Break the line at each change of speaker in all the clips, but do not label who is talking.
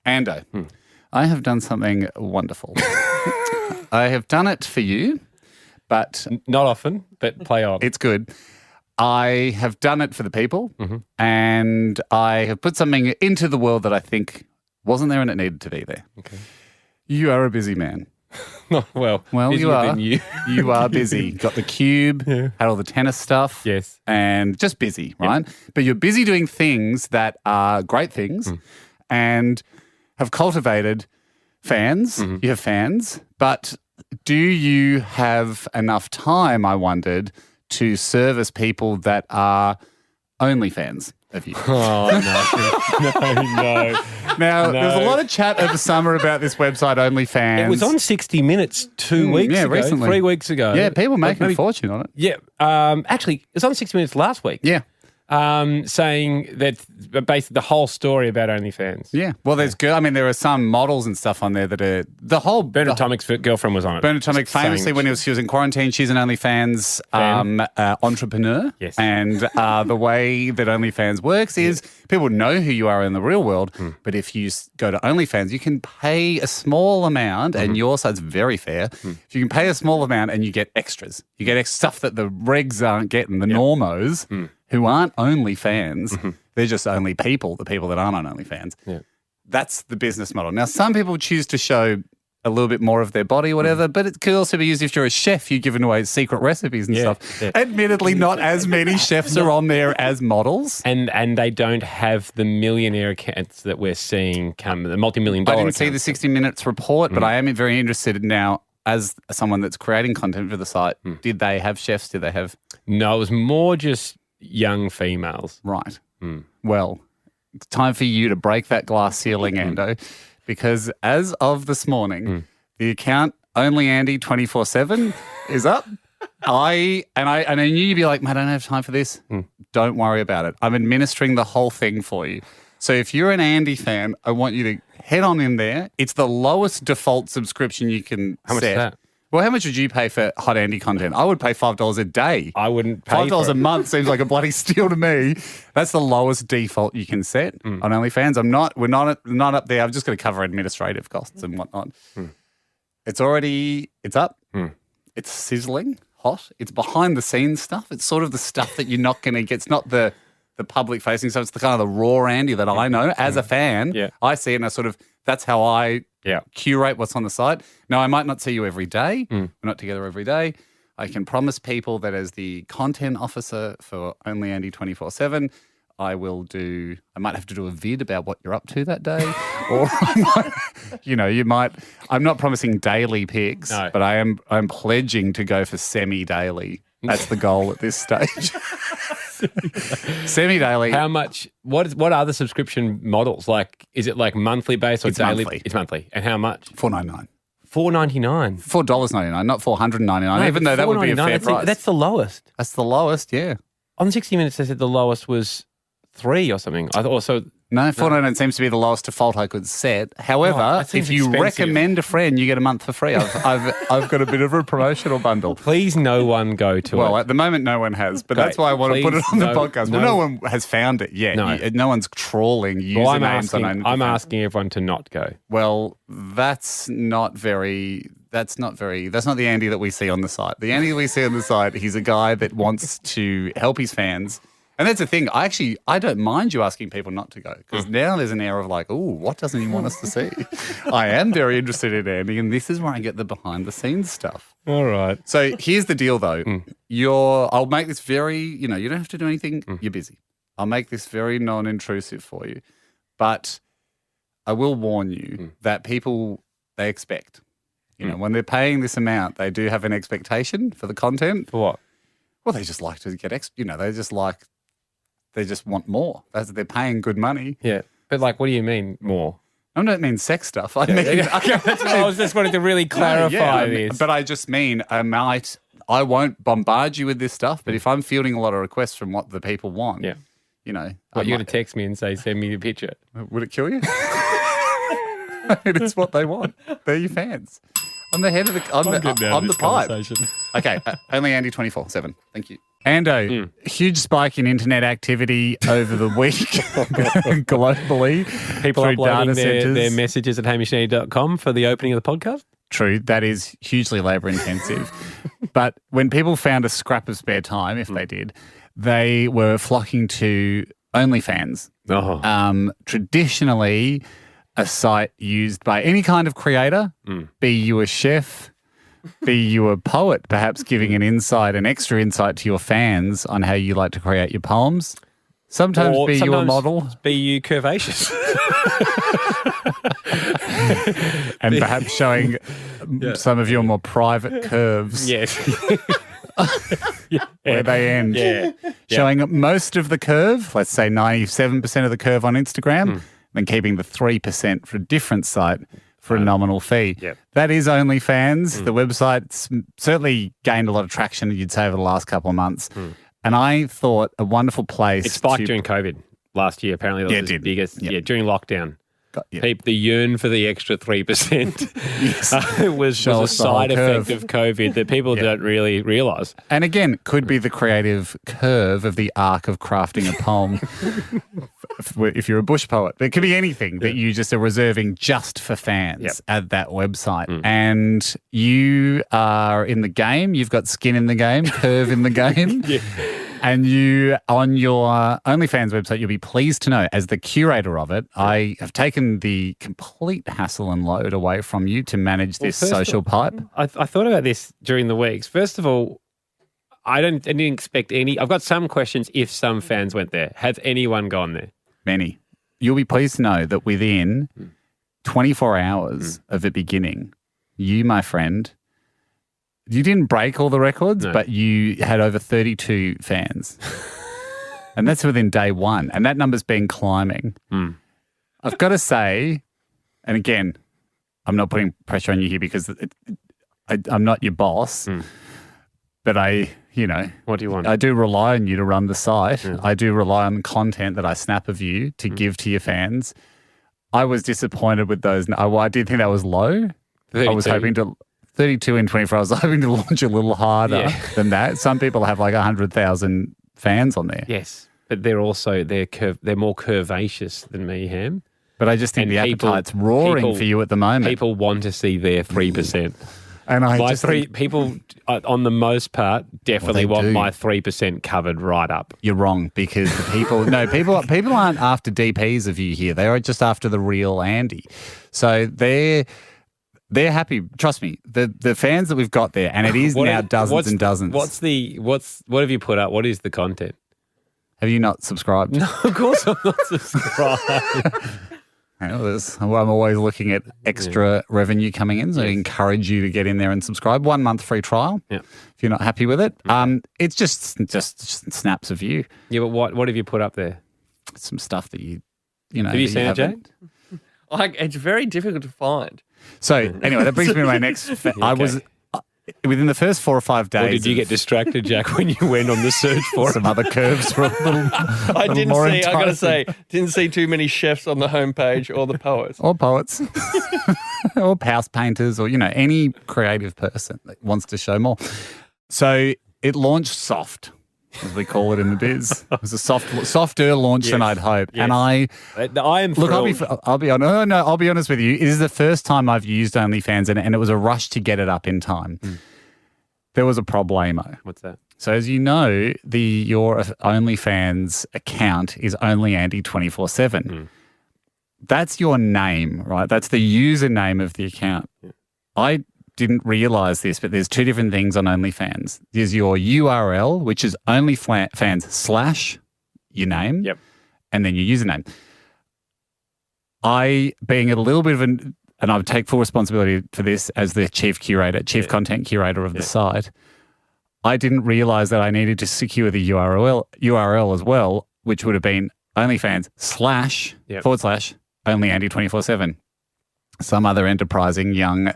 Ando, I have done something wonderful. I have done it for you, but...
Not often, but play on.
It's good. I have done it for the people, and I have put something into the world that I think wasn't there and it needed to be there.
Okay.
You are a busy man.
well,
you are.
Than you.
You are busy. Got the cube, had all the tennis stuff.
Yes.
And just busy, right? Yep. But you're busy doing things that are great things and have cultivated fans. You have fans. But do you have enough time, I wondered, to service people that are OnlyFans of you?
Oh, no.
Now, there was a lot of chat over summer about this website, OnlyFans.
It was on 60 Minutes 2 weeks ago.
Recently.
3 weeks ago.
Yeah, people making a fortune on it.
Yeah. Actually, it was on 60 Minutes last week.
Yeah.
Saying that basically the whole story about OnlyFans.
Yeah. Well, there are some models and stuff on there that are the whole...
Bernard Tomic's girlfriend was on it.
Bernard Tomic famously, when she was in quarantine, she's an OnlyFans entrepreneur.
Yes.
And the way that OnlyFans works is people know who you are in the real world, but if you go to OnlyFans, you can pay a small amount, and your side's very fair. If you can pay a small amount and you get extras. You get stuff that the regs aren't getting, the normos, who aren't OnlyFans. They're just only people, the people that aren't on OnlyFans. Yeah. That's the business model. Now, some people choose to show a little bit more of their body or whatever, but it could also be used if you're a chef, you're giving away secret recipes and stuff. Yeah. Admittedly, not as many chefs are on there as models.
And they don't have the millionaire accounts that we're seeing come, the multi-million dollar
I didn't see the 60 Minutes report, but I am very interested now as someone that's creating content for the site. Did they have chefs? Did they have...
No, it was more just young females.
Right. Well, it's time for you to break that glass ceiling, Ando, because as of this morning, the account OnlyAndy247 is up. I knew you'd be like, mate, I don't have time for this. Don't worry about it. I'm administering the whole thing for you. So if you're an Andy fan, I want you to head on in there. It's the lowest default subscription you can
set. How much is that?
Well, how much would you pay for Hot Andy content? I would pay $5 a day.
I wouldn't pay
$5 a month seems like a bloody steal to me. That's the lowest default you can set on OnlyFans. We're not up there. I've just got to cover administrative costs and whatnot. It's up. It's sizzling hot. It's behind the scenes stuff. It's sort of the stuff that you're not going to get. It's not the public facing stuff. It's the kind of the raw Andy that I know as a fan. Yeah. I see it and that's how I curate what's on the site. Now, I might not see you every day. We're not together every day. I can promise people that as the content officer for OnlyAndy247, I might have to do a vid about what you're up to that day. Or I'm not promising daily pics, but I'm pledging to go for semi-daily. That's the goal at this stage. Semi-daily.
How much? What are the subscription models? Like, is it like monthly based or daily?
Monthly.
It's monthly. And how much?
$4.99.
$4.99.
$4.99, not $499.
No,
even though that would be a fair price.
That's the lowest.
That's the lowest. Yeah.
On 60 Minutes, they said the lowest was $3 or something. I thought so.
No, $4.99 seems to be the lowest default I could set. However, if you recommend a friend, you get a month for free. I've got a bit of a promotional bundle.
Please, no one go to it.
Well, at the moment, no one has, but that's why I want to put it on the podcast. Well, no one has found it yet. No one's trawling usernames on OnlyFans.
I'm asking everyone to not go.
Well, that's not the Andy that we see on the site. The Andy that we see on the site, he's a guy that wants to help his fans. And that's the thing. I don't mind you asking people not to go because now there's an air of like, ooh, what doesn't he want us to see? I am very interested in Andy, and this is where I get the behind the scenes stuff.
All right.
So here's the deal, though. I'll make this very, you don't have to do anything. You're busy. I'll make this very non-intrusive for you, but I will warn you that people they expect. When they're paying this amount, they do have an expectation for the content.
For what?
Well, they just like to get they just want more. They're paying good money.
Yeah. But what do you mean more?
I don't mean sex stuff. I mean,
I was just wanting to really clarify this.
But I just mean I won't bombard you with this stuff, but if I'm fielding a lot of requests from what the people want,
you're going to text me and say, send me the picture.
Would it kill you? It's what they want. They're your fans. I'm the head of the pipe. Okay, only Andy 24/7. Thank you. Ando, huge spike in internet activity over the week globally.
People
through
uploading
data centers.
their messages at hamishandy.com for the opening of the podcast.
True, that is hugely labour intensive. But when people found a scrap of spare time, if they did, they were flocking to OnlyFans. Traditionally, a site used by any kind of creator, be you a chef, be you a poet, perhaps giving an extra insight to your fans on how you like to create your poems. Sometimes you a model.
Be you curvaceous.
And perhaps showing some of your more private curves.
Yes.
Where they end.
Yeah.
Showing most of the curve, let's say 97% of the curve on Instagram, then keeping the 3% for a different site for a nominal fee.
Yep.
That is OnlyFans. The website's certainly gained a lot of traction, you'd say, over the last couple of months. And I thought a wonderful place.
It spiked during COVID last year. Apparently, that was the biggest.
Yep.
Yeah, during lockdown.
Yep.
The yearn for the extra 3% was a side effect of COVID that people don't really realise.
And again, could be the creative curve of the arc of crafting a poem if you're a bush poet. It could be anything that you just are reserving just for fans at that website. And you are in the game. You've got skin in the game, curve in the game. And you, on your OnlyFans website, you'll be pleased to know, as the curator of it, I have taken the complete hassle and load away from you to manage this social pipe.
I thought about this during the weeks. First of all, I didn't expect any. I've got some questions if some fans went there. Has anyone gone there?
Many. You'll be pleased to know that within 24 hours of it beginning, you, my friend, you didn't break all the records, but you had over 32 fans. And that's within day one. And that number's been climbing. I've got to say, and again, I'm not putting pressure on you here because I'm not your boss, but what do you want? I do rely on you to run the site. I do rely on content that I snap of you to give to your fans. I was disappointed with those. I did think that was low.
32.
I was hoping to... 32 in 24 hours. I was hoping to launch a little harder than that. Some people have like 100,000 fans on there.
Yes, but they're more curvaceous than me, Ham.
But I just think the appetite's roaring for you at the moment.
People want to see their 3%.
And
people, on the most part, definitely want my 3% covered right up.
You're wrong, because the people people aren't after DPs of you here. They are just after the real Andy. So they're happy. Trust me. The fans that we've got there, and it is now dozens and dozens.
What have you put up? What is the content?
Have you not subscribed?
No, of course I'm not subscribed.
I'm always looking at extra revenue coming in, so I encourage you to get in there and subscribe. 1 month free trial. If you're not happy with it, it's just snaps of you.
Yeah, but what have you put up there?
Some stuff that you
Have you seen it, Jake?
It's very difficult to find.
So anyway, that brings me to my next. I was within the first 4 or 5 days.
Or did you get distracted, Jack, when you went on the search for
some other curves were a little?
I got to say, didn't see too many chefs on the homepage or the poets.
Or poets. Or house painters, or any creative person that wants to show more. So it launched soft, as we call it in the biz. It was a softer launch than I'd hoped.
Yes.
And I
am thrilled.
I'll be honest with you. It is the first time I've used OnlyFans, and it was a rush to get it up in time. There was a problemo.
What's that?
So as you know, your OnlyFans account is only Andy 24/7. That's your name, right? That's the username of the account. I didn't realize this, but there's 2 different things on OnlyFans. There's your URL, which is OnlyFans / your name, and then your username. I, being a little bit of and I would take full responsibility for this as the chief content curator of the site, I didn't realize that I needed to secure the URL as well, which would have been OnlyFans / only Andy 24/7. Some other enterprising young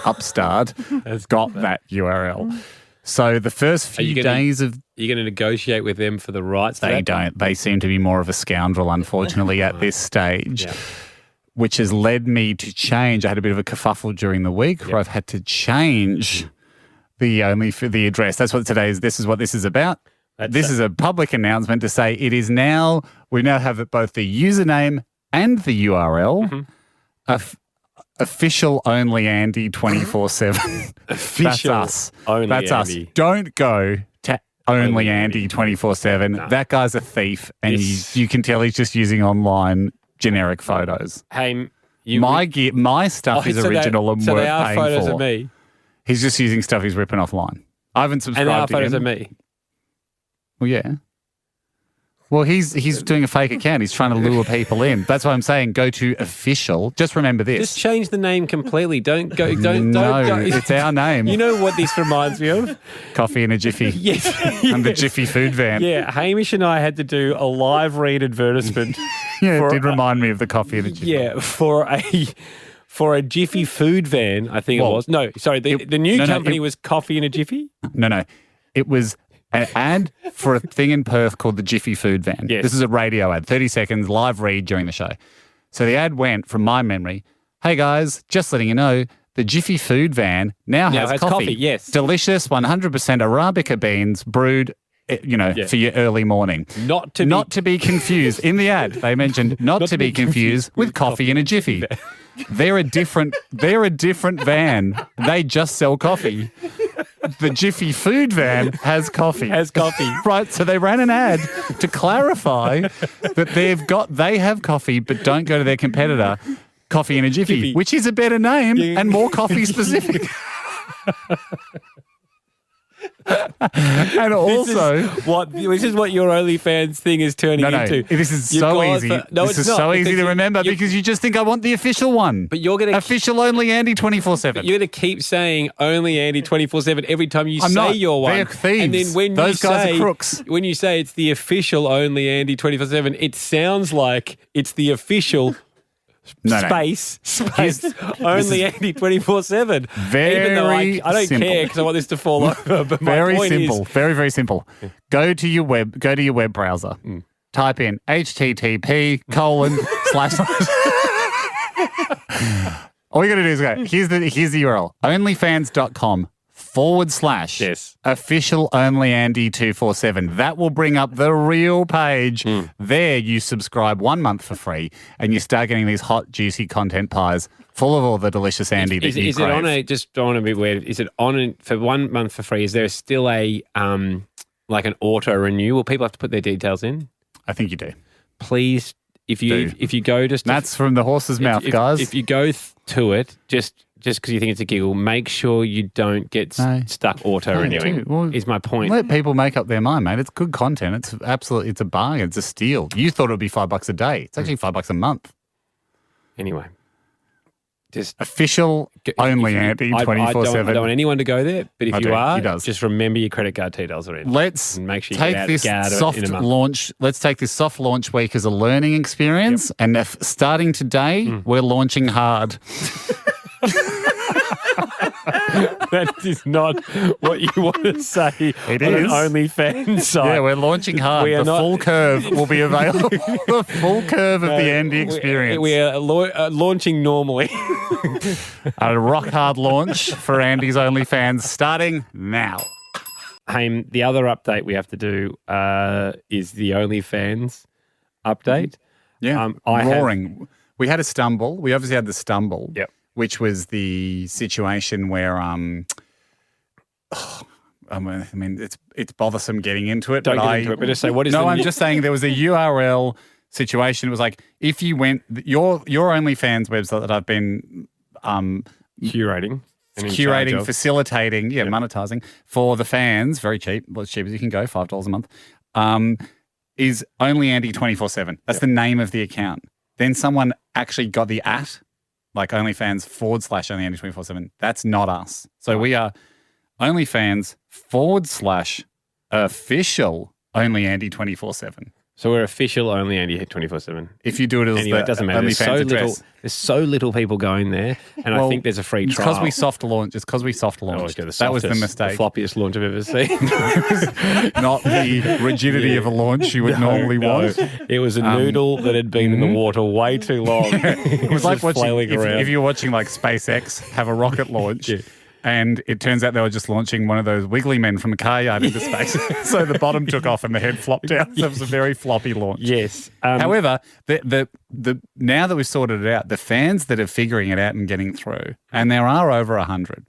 upstart has got that URL. So the first few days of...
Are you going to negotiate with them for the rights?
They don't. They seem to be more of a scoundrel, unfortunately, at this stage, which has led me to change. I had a bit of a kerfuffle during the week where I've had to change the address. That's what today is. This is what this is about. This is a public announcement to say it is now, we now have both the username and the URL. Official only Andy 24/7.
Official
That's us.
only
That's
Andy.
us. Don't go to only
Andy.
Andy 24/7.
No.
That guy's a thief, and
This-
you can tell he's just using online generic photos.
Hey,
My stuff is original and
so
worth
they are
paying
photos
for.
of me,
He's just using stuff he's ripping offline. I haven't
and
subscribed
they are
to
photos
him.
of me.
Well, yeah. Well, he's doing a fake account. He's trying to lure people in. That's why I'm saying go to official. Just remember this.
Just change the name completely. Don't go. Don't.
No,
don't.
it's our name.
You know what this reminds me of?
Coffee in a jiffy.
Yes.
And the jiffy food van.
Yeah, Hamish and I had to do a live read advertisement.
Yeah,
for
it did remind me of the coffee in a jiffy.
Yeah, for a Jiffy food van, I think
Well,
it was. No, sorry, the new
no,
company
it-
was Coffee in a Jiffy.
No. It was an ad for a thing in Perth called the Jiffy Food Van.
Yes.
This is a radio ad, 30 seconds, live read during the show. So the ad went, from my memory, hey guys, just letting you know, the Jiffy Food Van now has coffee.
Yes.
Delicious, 100% Arabica beans brewed, for your early morning.
Not
to be confused. In the ad, they mentioned not to be confused with coffee in a jiffy. They're a different van. They just sell coffee. The Jiffy Food Van has coffee. Right. So they ran an ad to clarify that they have coffee, but don't go to their competitor, Coffee in a Jiffy, which is a better name and more coffee specific. And also,
this is what your OnlyFans thing is turning into.
This is
You've
so
gone
easy.
for- no,
this
it's
is
not,
so easy
because
to
you-
remember
you-
because you just think I want the official one.
But you're gonna
official only Andy 24/7.
You're going to keep saying only Andy 24/7 every time you
I'm
say
not.
your one.
They're thieves.
And then when
Those
you
guys are
say,
crooks.
When you say it's the official only Andy 24/7, it sounds like it's the official
No.
space only Andy 24/7. Even though I don't
simple.
care because I want this to fall over. But my
Very
point
simple.
is,
Very, very simple. Go to your web browser. Type in http:// All you got to do is go, here's the URL, onlyfans.com /
Yes.
official only Andy 247. That will bring up the real page. There you subscribe 1 month for free and you start getting these hot, juicy content pies full of all the delicious Andy that you
is
crave.
it on a, just don't want to be weird, is it for 1 month for free? Is there still a, like an auto renew? Will people have to put their details in?
I think you do.
Please, if you go just
That's from the horse's mouth, guys.
If you go to it, just because you think it's a giggle, make sure you don't get stuck auto renewing.
Well,
is my point.
Let people make up their mind, mate. It's good content. It's a bargain. It's a steal. You thought it would be $5 a day. It's actually $5 a month.
Anyway, just
official only Andy 24/7.
I don't want anyone to go there, but if
I
you
do.
are,
He does.
just remember your credit card details are in.
Let's
and make sure you
take
get
this
out of it
soft
in a month.
launch. Let's take this soft launch week as a learning experience. And starting today, we're launching hard.
That is not what you want to say
It
on an
is.
OnlyFans site.
Yeah, we're launching hard.
We are
The
not-
full curve will be available. The full curve of the Andy experience.
We are launching normally.
A rock hard launch for Andy's OnlyFans starting now.
Hey, the other update we have to do is the OnlyFans update.
Yeah, roaring. We had a stumble. We obviously had the stumble, which was the situation where, I mean, it's bothersome getting into it.
Don't
but
get into it, but just say, what is
No,
the
I'm just saying there was a URL situation. It was like, if you went, your OnlyFans website that I've been
curating, and in charge of.
facilitating, monetizing for the fans, very cheap, well, as cheap as you can go, $5 a month, is only Andy 24/7. That's the name of the account. Then someone actually got the like OnlyFans / only Andy 24/7. That's not us. So we are OnlyFans / official only Andy 24/7.
So we're official only Andy 24/7.
If you do it as
Anyway, it doesn't matter.
OnlyFans
There's so little people going there, and I think there's a free trial.
Because we soft launched. It's because we soft launched. That was the mistake.
The floppiest launch I've ever seen.
Not the rigidity of a launch you would normally want.
It was a noodle that had been in the water way too long.
It was like
just
watching,
flailing around.
if you're watching like SpaceX have a rocket launch And it turns out they were just launching one of those wiggly men from a car yard into space. So the bottom took off and the head flopped out. So it was a very floppy launch.
Yes.
However, the now that we've sorted it out, the fans that are figuring it out and getting through, and there are over 100.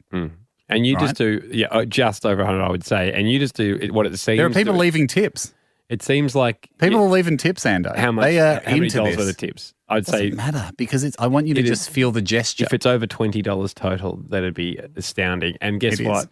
And you just do, just over 100, I would say. And you just do what it seems.
There are people leaving tips.
It seems like
People are leaving tips, Ando.
how much?
They are
how many
into
dollars
this.
worth of tips? I'd
It doesn't
say
matter because I want you to just feel the gesture.
if it's over $20 total, that'd be astounding. And guess
It is.
what?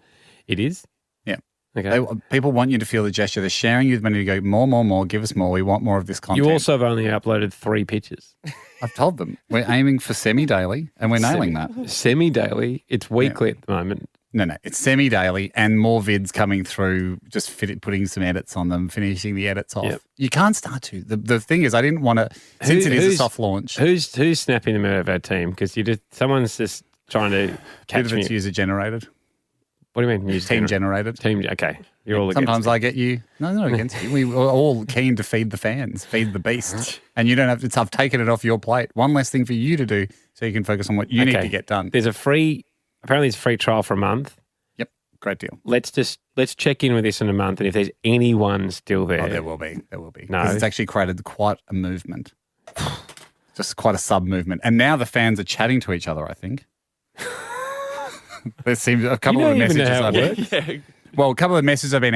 It is.
Yeah.
Okay.
People want you to feel the gesture. They're sharing you with money to go more, give us more. We want more of this content.
You also have only uploaded 3 pictures.
I've told them we're aiming for semi-daily and we're nailing that.
Semi-daily. It's weekly at the moment.
No, it's semi-daily and more vids coming through, just putting some edits on them, finishing the edits off.
Yep.
You can't start to. The thing is, I didn't want to, since it is a soft launch.
Who's snapping them out of our team? Because someone's just trying to catch
Bit of it's
me.
user-generated.
What do you mean?
Team-generated.
Okay. You're all against
Sometimes
me.
I get you. No, not against you. We were all keen to feed the fans, feed the beast. And you don't have to, I've taken it off your plate. One less thing for you to do so you can focus on what you need to get done.
There's apparently it's a free trial for a month.
Yep. Great deal.
Let's check in with this in a month, and if there's anyone still there.
Oh, there will be. There will be.
No.
'Cause it's actually created quite a movement. Just quite a sub-movement. And now the fans are chatting to each other, I think. There seems a couple of messages I've been, well, a couple of messages I've been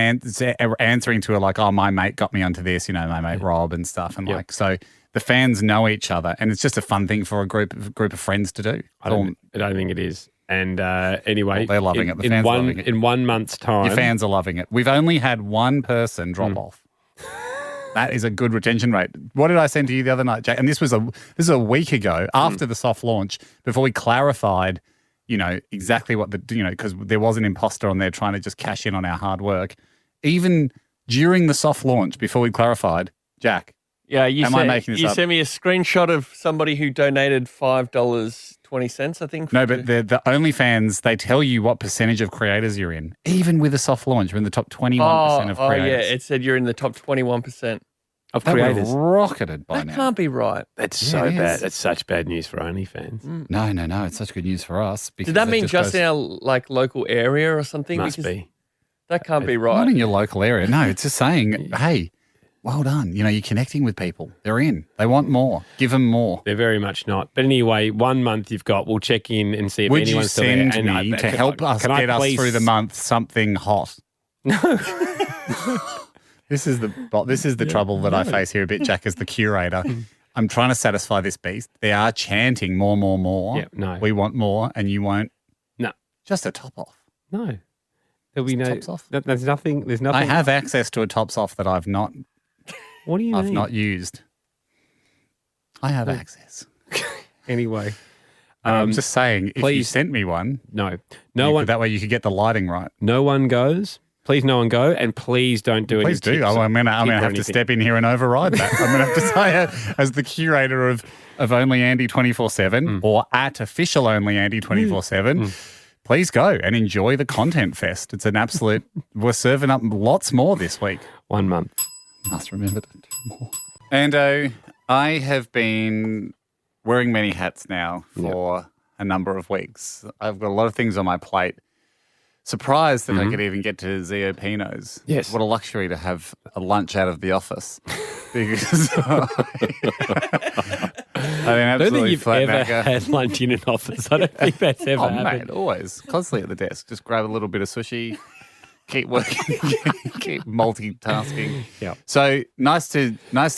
answering to are like, oh, my mate got me onto this, my mate Rob and stuff. And so the fans know each other and it's just a fun thing for a group of friends to do.
I don't think it is. And anyway,
they're loving it. The fans are loving it.
In 1 month's time.
Your fans are loving it. We've only had one person drop off. That is a good retention rate. What did I send to you the other night, Jack? And this is a week ago after the soft launch, before we clarified, exactly what because there was an imposter on there trying to just cash in on our hard work. Even during the soft launch, before we clarified, Jack.
Yeah, you
up?
sent me a screenshot of somebody who donated $5.20, I think.
No, but the OnlyFans, they tell you what percentage of creators you're in. Even with a soft launch, we're in the top 21% of creators.
Oh, yeah, it said you're in the top 21%.
Of
That
creators.
was rocketed by
That
now.
can't be right.
That's so bad. That's such bad news for OnlyFans.
No. It's such good news for us.
Did that mean just
goes,
in our local area or something?
Must
Because
be.
that can't be
Not
right.
in your local area. No, it's just saying, hey, well done. You're connecting with people. They're in. They want more. Give them more.
They're very much not. But anyway, 1 month you've got. We'll check in and see if
Would you
anyone's still there.
send me to help us get us through the month something hot? No. This is the trouble that I face here a bit, Jack, as the curator. I'm trying to satisfy this beast. They are chanting more.
Yeah, no.
We want more, and you won't.
No.
Just a top off.
No. There'll be no.
Tops off?
There's nothing. There's nothing.
I have access to a tops off that I've not
What do you mean?
not used. I have access.
Anyway.
I'm just saying, if you
please-
sent me one,
No one.
that way you could get the lighting right.
No one goes. Please, no one go, and please don't do
Please
any
do.
tips
I'm gonna
tip
have
or
to
anything.
step in here and override that. I'm gonna have to say, as the curator of Only Andy 24/7 or at official Only Andy 24/7, please go and enjoy the content fest. It's an absolute. We're serving up lots more this week.
1 month.
Must remember to do more. And I have been wearing many hats now for a number of weeks. I've got a lot of things on my plate. Surprised that I could even get to Zio Pino's.
Yes.
What a luxury to have a lunch out of the office. Because I mean,
I don't think
absolutely
you've
flat
ever
knackered.
had lunch in an office. I don't think that's ever
Oh,
happened.
mate, always. Constantly at the desk. Just grab a little bit of sushi, keep working, keep multitasking.
Yeah.
So nice to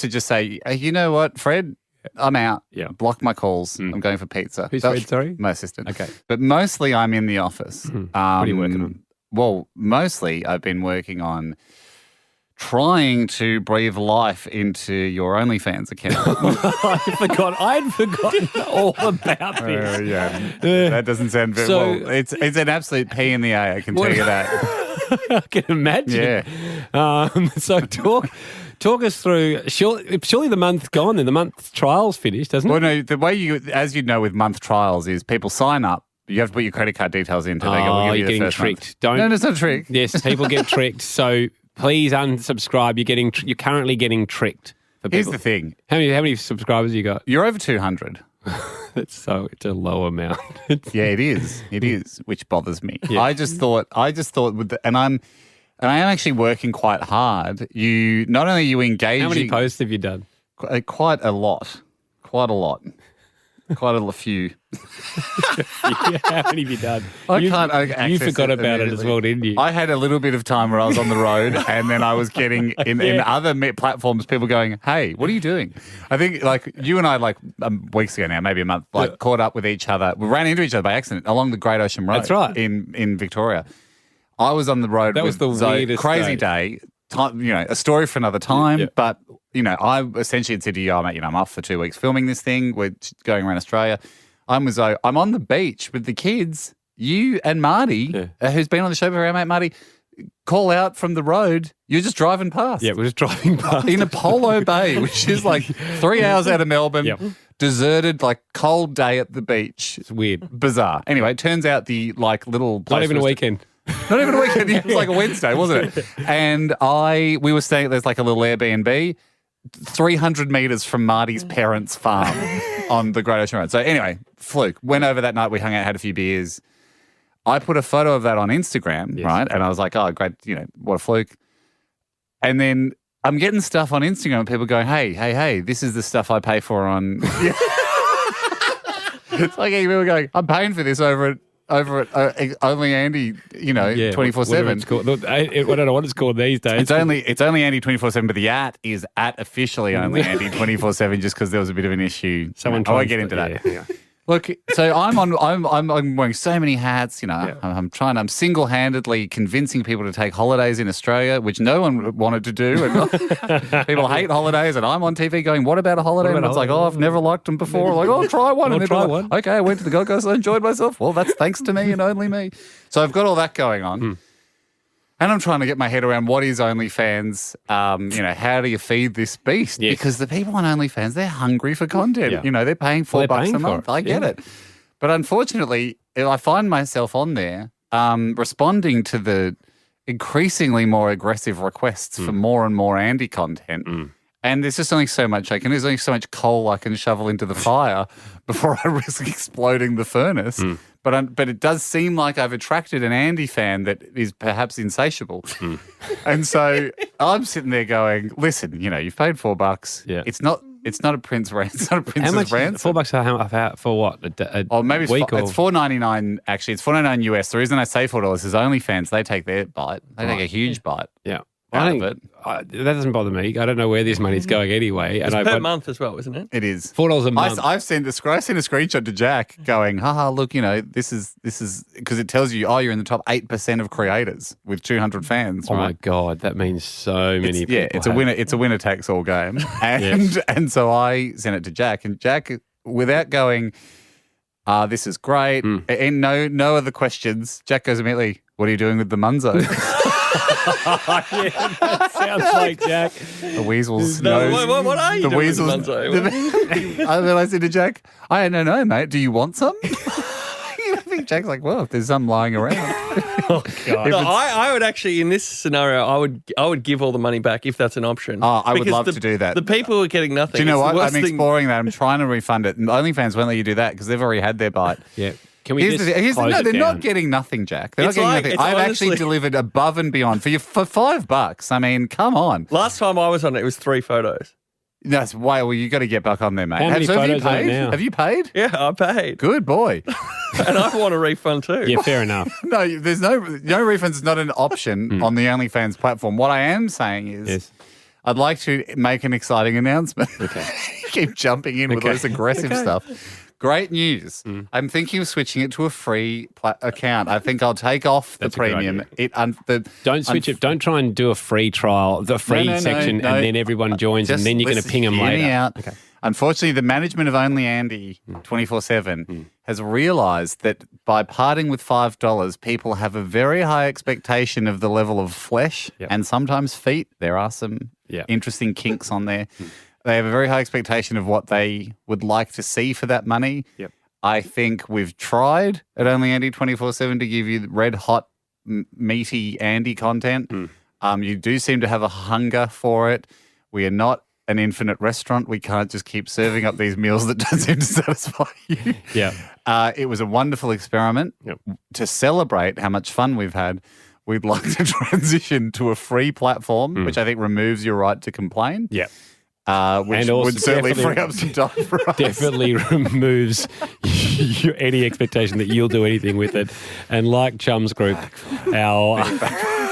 just say, hey, you know what, Fred? I'm out.
Yeah.
Block my calls. I'm going for pizza.
Who's
That's
Fred, sorry?
My assistant.
Okay.
But mostly I'm in the office.
What are you working on?
Well, mostly I've been working on trying to breathe life into your OnlyFans account.
I'd forgotten all about this.
Yeah. That doesn't sound very
So-
well. It's an absolute P in the A, I can tell you that.
I can imagine.
Yeah.
So talk us through. Surely the month's gone and the month's trial's finished, doesn't it?
Well, no, the way as you know with month trials is people sign up. You have to put your credit card details into. They go, we'll give you
you're
the
getting
first month.
tricked. Don't.
No, it's not a trick.
Yes, people get tricked. So please unsubscribe. You're currently getting tricked. For
Here's
people.
the thing.
How many subscribers you got?
You're over 200.
It's a low amount.
Yeah, it is. It is, which bothers me.
Yeah.
I just thought and I am actually working quite hard. Not only are you engaging.
How many posts have you done?
Quite a lot. Quite a few.
How many have you done?
You
forgot about it as well, didn't you?
I had a little bit of time where I was on the road, and then I was getting in other platforms, people going, "Hey, what are you doing?" I think like you and I, like weeks ago now, maybe a month, like caught up with each other. We ran into each other by accident along the Great Ocean Road.
That's right.
In Victoria. I was on the road.
That was the weirdest
crazy day. A story for another time.
Yeah.
But I essentially had said to you, "Oh, mate, I'm off for 2 weeks filming this thing. We're going around Australia." I'm on the beach with the kids. You and Marty, who's been on the show before, our mate Marty, call out from the road. You're just driving past.
Yeah, we're just driving past.
In Apollo Bay, which is like 3 hours out of Melbourne.
Yep.
Deserted, like cold day at the beach.
It's weird.
Bizarre. Anyway, it turns out the like little place
Not even a weekend.
Not even a weekend. It was like a Wednesday, wasn't it? And we were staying, there's like a little Airbnb 300 metres from Marty's parents' farm on the Great Ocean Road. So anyway, fluke. Went over that night, we hung out, had a few beers. I put a photo of that on Instagram, right? And I was like, oh, great, what a fluke. And then I'm getting stuff on Instagram and people going, hey, this is the stuff I pay for on... It's like people going, I'm paying for this over at Only Andy, 24/7.
I don't know what it's called these days.
It's only Andy 24/7, but the is at officially Only Andy 24/7, just because there was a bit of an issue.
Someone
I won't get into that.
Yeah.
Look, so I'm wearing so many hats. I'm single-handedly convincing people to take holidays in Australia, which no one wanted to do. And people hate holidays, and I'm on TV going, "What about a holiday?" And it's like, "Oh, I've never liked them before." I'm like, "Oh, try one." And
try
like,
one.
Okay, I went to the Gold Coast, I enjoyed myself. Well, that's thanks to me and only me. So I've got all that going on. And I'm trying to get my head around what is OnlyFans. How do you feed this beast?
Yes.
Because the people on OnlyFans, they're hungry for content.
Yeah.
They're paying $4 a month. I get it. But unfortunately, I find myself on there responding to the increasingly more aggressive requests for more and more Andy content. And there's just only so much there's only so much coal I can shovel into the fire before I risk exploding the furnace. But it does seem like I've attracted an Andy fan that is perhaps insatiable. And so I'm sitting there going, listen, you've paid $4.
Yeah.
It's not a prince ransom. It's not a prince's ransom.
$4 for what?
Or maybe
week
it's $4.99. Actually, it's $4.99 US. The reason I say $4 is OnlyFans. They take their bite. They take a huge bite.
Yeah.
Out of it.
That doesn't bother me. I don't know where this money's going anyway.
It's per month as well, isn't it?
It is
$4 a month.
I sent a screenshot to Jack going, haha, look, this is because it tells you, you're in the top 8% of creators with 200 fans.
Oh
right?
my God, that means so many people.
Yeah, it's a winner. It's a winner takes all game. And so I sent it to Jack, and Jack, without going, this is great, and no other questions, Jack goes immediately, what are you doing with the munzo?
Yeah, that sounds like Jack.
The weasel's
No,
nose.
what are you doing with the Munzo?
And then I said to Jack, I don't know, mate. Do you want some? I think Jack's like, well, if there's some lying around.
Oh God.
No, I would actually, in this scenario, I would give all the money back if that's an option.
Oh, I would
Because
love to do that.
The people are getting nothing.
Do you know
It's the
what?
worst
I'm
thing-
exploring that. I'm trying to refund it. And OnlyFans won't let you do that because they've already had their bite.
Yeah. Can we just close
no,
it
they're
down?
not getting nothing, Jack. They're
It's
not
like-
getting
it's
nothing. I've actually
honestly-
delivered above and beyond for $5. I mean, come on.
Last time I was on it was 3 photos.
That's why. Well, you got to get back on there, mate.
How many
have you
photos are
paid?
there now?
Have you paid?
Yeah, I paid.
Good boy.
And I want a refund too.
Yeah, fair enough.
No, there's no refunds is not an option on the OnlyFans platform. What I am saying is
Yes.
I'd like to make an exciting announcement.
Okay.
Keep jumping in with
Okay.
this aggressive stuff. Great news. I'm thinking of switching it to a free account. I think I'll take off the
That's a good
premium.
idea. Don't switch it. Don't try and do a free trial, the free section,
no.
and then everyone joins, and then you're going to ping them
hear me
later.
out.
Okay.
Unfortunately, the management of Only Andy 24/7 has realised that by parting with $5, people have a very high expectation of the level of flesh and sometimes feet. There are some interesting kinks on there. They have a very high expectation of what they would like to see for that money.
Yep.
I think we've tried at Only Andy 24/7 to give you red hot, meaty Andy content. You do seem to have a hunger for it. We are not an infinite restaurant. We can't just keep serving up these meals that don't seem to satisfy you.
Yeah.
It was a wonderful experiment.
Yep.
To celebrate how much fun we've had, we'd like to transition to a free platform, which I think removes your right to complain.
Yeah.
Which
And also
would certainly
definitely-
free up some time for us.
Definitely removes any expectation that you'll do anything with it. And like Chum's Group,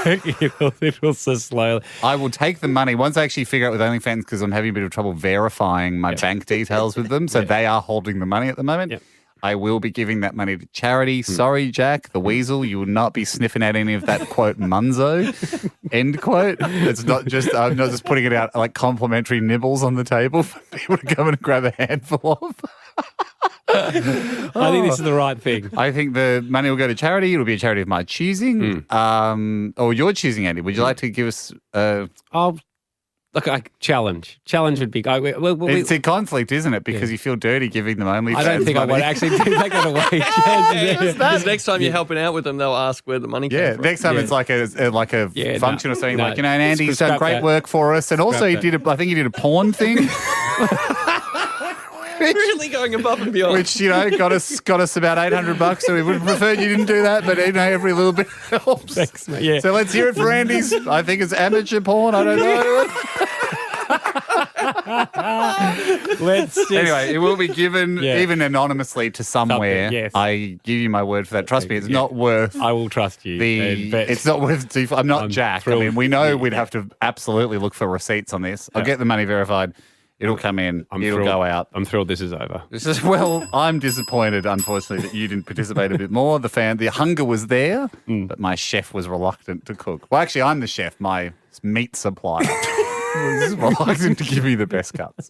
it will so slowly.
I will take the money once I actually figure out with OnlyFans, because I'm having a bit of trouble verifying my bank details with them. So they are holding the money at the moment.
Yep.
I will be giving that money to charity. Sorry, Jack, the weasel. You will not be sniffing at any of that, quote, munzo, end quote. It's not just, I'm not just putting it out like complimentary nibbles on the table for people to come and grab a handful of.
I think this is the right thing.
I think the money will go to charity. It'll be a charity of my choosing. Or your choosing, Andy. Would you like to give us
Look, challenge. Challenge would be.
it's a conflict, isn't it? Because you feel dirty giving them OnlyFans.
I don't think I
money.
would actually take that away.
Because next time you're helping out with them, they'll ask where the money came
Yeah,
from.
next time
Yeah.
it's like a
Yeah,
function
no,
or something
no.
like, and Andy's
Scrap
done great
that.
work for us. And also
Scrap
I think he did a porn thing,
Really going above and beyond.
which, got us about $800. So we would have preferred you didn't do that, but every little bit helps.
Thanks, mate. Yeah.
So let's hear it for Andy's. I think it's amateur porn. I don't know.
Let's just,
Anyway, it will be given even anonymously to somewhere.
Something, yes.
I give you my word for that. Trust me, it's not worth
I will trust you.
it's not worth. I'm not
I'm
Jack.
thrilled.
I mean, we know we'd have to absolutely look for receipts on this. I'll get the money verified. It'll come in. It'll go out.
I'm thrilled this is over.
This is I'm disappointed, unfortunately, that you didn't participate a bit more. The hunger was there, but my chef was reluctant to cook. Well, actually, I'm the chef. My meat supplier was reluctant to give me the best cuts.